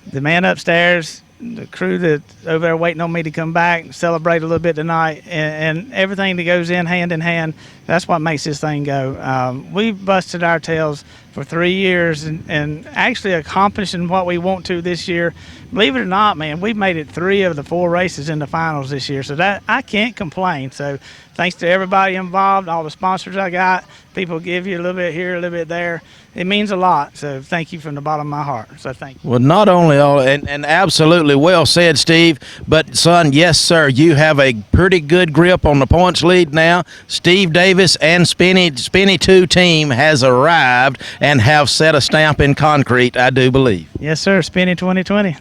The man upstairs, the crew that's over there waiting on me to come back and celebrate a little bit tonight, and everything that goes in hand, that's what makes this thing go. We've busted our tails for 3 years and actually accomplishing what we want to this year. Believe it or not, man, we've made it 3 of the 4 races in the finals this year, so that I can't complain. So thanks to everybody involved, all the sponsors I got, people give you a little bit here, a little bit there. It means a lot, so thank you from the bottom of my heart. So thank you. Well, not only all, and absolutely well said, Steve, but son, yes, sir, you have a pretty good grip on the points lead now. Steve Davis and Spinny 2 team has arrived and have set a stamp in concrete, I do believe. Yes, sir, Spinny 2020.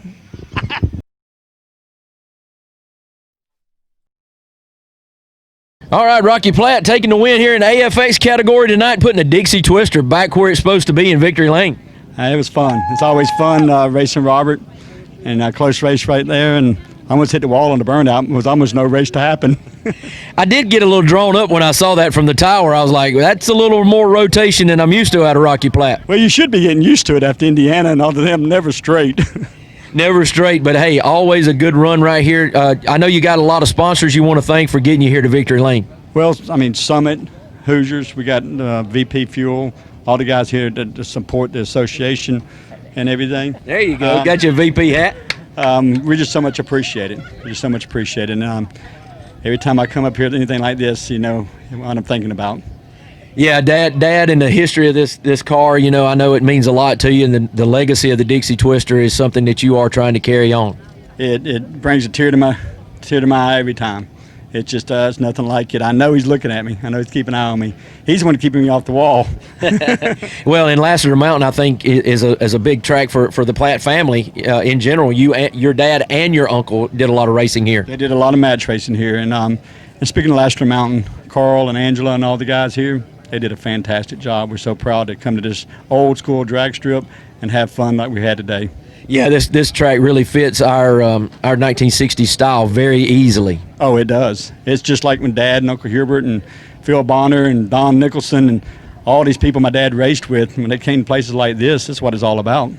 All right, Rocky Platt taking the win here in the AFX category tonight, putting the Dixie Twister back where it's supposed to be in victory lane. It was fun. It's always fun racing Robert, and a close race right there, and I almost hit the wall on the burnout. It was almost no race to happen. I did get a little drawn up when I saw that from the tower. I was like, that's a little more rotation than I'm used to out of Rocky Platt. Well, you should be getting used to it after Indiana, and all of them never straight. Never straight, but hey, always a good run right here. I know you got a lot of sponsors you want to thank for getting you here to victory lane. Well, I mean, Summit, Hoosiers, we got VP Fuel, all the guys here to support the association and everything. There you go. Got your VP hat. We just so much appreciate it. We just so much appreciate it. And every time I come up here to anything like this, what I'm thinking about. Yeah, Dad, in the history of this car, I know it means a lot to you, and the legacy of the Dixie Twister is something that you are trying to carry on. It brings a tear to my eye every time. It just does nothing like it. I know he's looking at me. I know he's keeping an eye on me. He's the one keeping me off the wall. Well, in Lassiter Mountain, I think is a big track for the Platt family in general. Your dad and your uncle did a lot of racing here. They did a lot of match racing here. And speaking of Lassiter Mountain, Carl and Angela and all the guys here, they did a fantastic job. We're so proud to come to this old school drag strip and have fun like we had today. Yeah, this track really fits our 1960s style very easily. Oh, it does. It's just like when Dad and Uncle Hubert and Phil Bonner and Don Nicholson and all these people my dad raced with, when they came to places like this, that's what it's all about.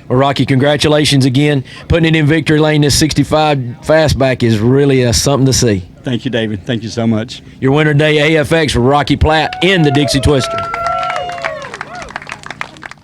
Well, Rocky, congratulations again. Putting it in victory lane, this 65 fastback is really something to see. Thank you, David. Thank you so much. Your winner today, AFX, Rocky Platt in the Dixie Twister.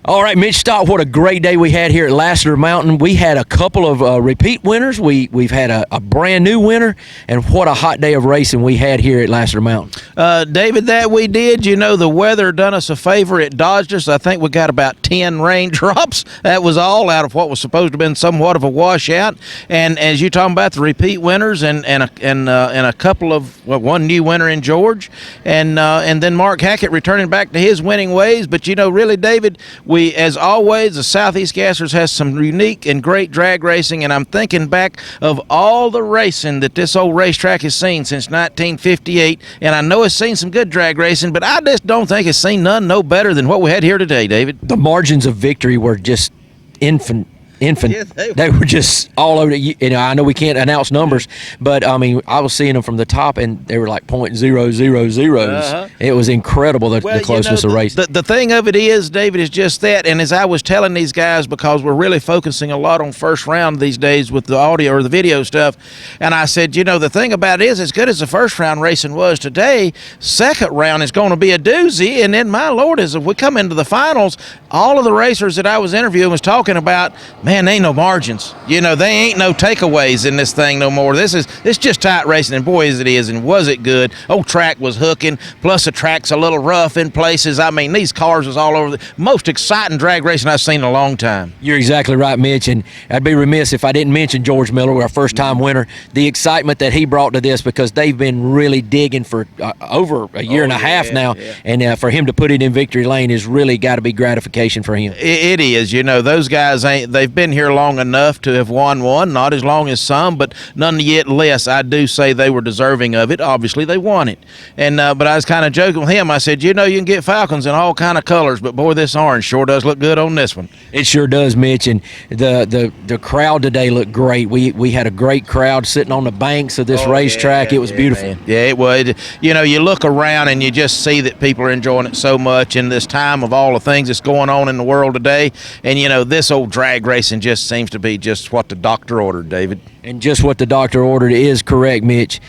All right, Mitch Stott, what a great day we had here at Lassiter Mountain. We had a couple of repeat winners. We've had a brand new winner, and what a hot day of racing we had here at Lassiter Mountain. David, that we did. You know, the weather done us a favor. It dodged us. I think we got about 10 raindrops. That was all out of what was supposed to have been somewhat of a washout. And as you're talking about the repeat winners and a couple of, one new winner in George, and then Mark Hackett returning back to his winning ways. But, you know, really, David, we, as always, the Southeast Gassers has some unique and great drag racing, and I'm thinking back of all the racing that this old racetrack has seen since 1958, and I know it's seen some good drag racing, but I just don't think it's seen none no better than what we had here today, David. The margins of victory were just infinite. Yeah, they were just all over. You know, I know we can't announce numbers, but I mean, I was seeing them from the top, and they were like .000s. It was incredible the closeness of race. The thing of it is, David, is just that. And as I was telling these guys, because we're really focusing a lot on first round these days with the audio or the video stuff, and I said, you know, the thing about it is, as good as the first round racing was today, second round is going to be a doozy. And then, my Lord, as if we come into the finals, all of the racers that I was interviewing was talking about, man, there ain't no margins. You know, they ain't no takeaways in this thing no more. It's just tight racing, and boy, is it is, and was it good. Old track was hooking, plus the track's a little rough in places. I mean, these cars was all over. The most exciting drag racing I've seen in a long time. You're exactly right, Mitch, and I'd be remiss if I didn't mention George Miller, our first-time winner, the excitement that he brought to this, because they've been really digging for over a year and a half now, and for him to put it in victory lane is really got to be gratification for him. It is. You know, those guys they've been here long enough to have won one, not as long as some, but none yet less. I do say they were deserving of it. Obviously, they won it. And but I was kind of joking with him. I said, you know, you can get Falcons in all kind of colors, but boy, this orange sure does look good on this one. It sure does, Mitch. And the crowd today looked great. We had a great crowd sitting on the banks of this racetrack. It was beautiful. Man. Yeah, it was. You know, you look around and you just see that people are enjoying it so much in this time of all the things that's going on in the world today. And, you know, this old drag racing just seems to be just what the doctor ordered, David. And just what the doctor ordered is correct, Mitch.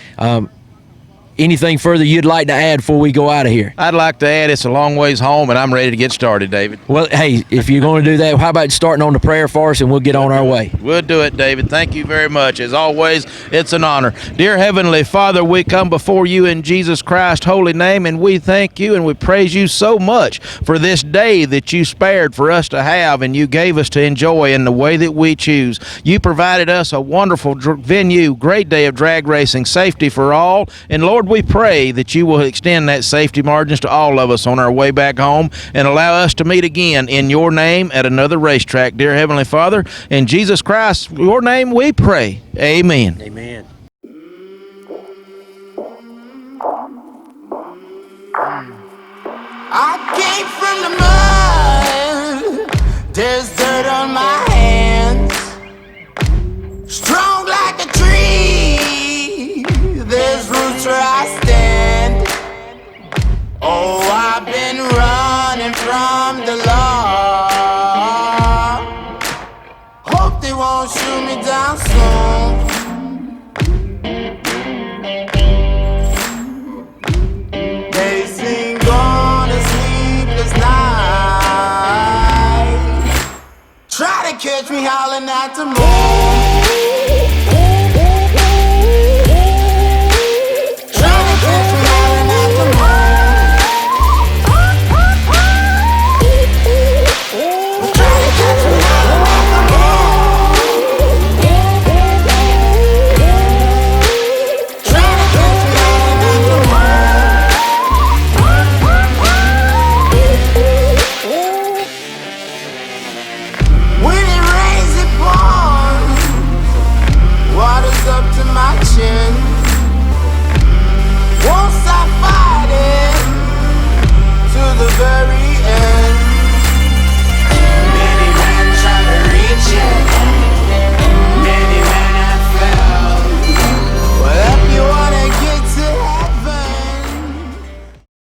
Anything further you'd like to add before we go out of here? I'd like to add it's a long ways home, and I'm ready to get started, David. Well, hey, if you're going to do that, how about starting on the prayer for us, and we'll get on our way. We'll do it, David. Thank you very much. As always, it's an honor. Dear Heavenly Father, we come before you in Jesus Christ's holy name, and we thank you and we praise you so much for this day that you spared for us to have and you gave us to enjoy in the way that we choose. You provided us a wonderful venue, great day of drag racing, safety for all, and Lord, we pray that you will extend that safety margins to all of us on our way back home and allow us to meet again in your name at another racetrack. Dear Heavenly Father, in Jesus Christ, your name we pray. Amen. Amen. I came from the mud. There's dirt on my hands. Strong like a tree. There's roots where I stand. Oh, I've been running from the law. Hope they won't shoot me down soon. They sing on a sleepless night. Try to catch me howling at the moon.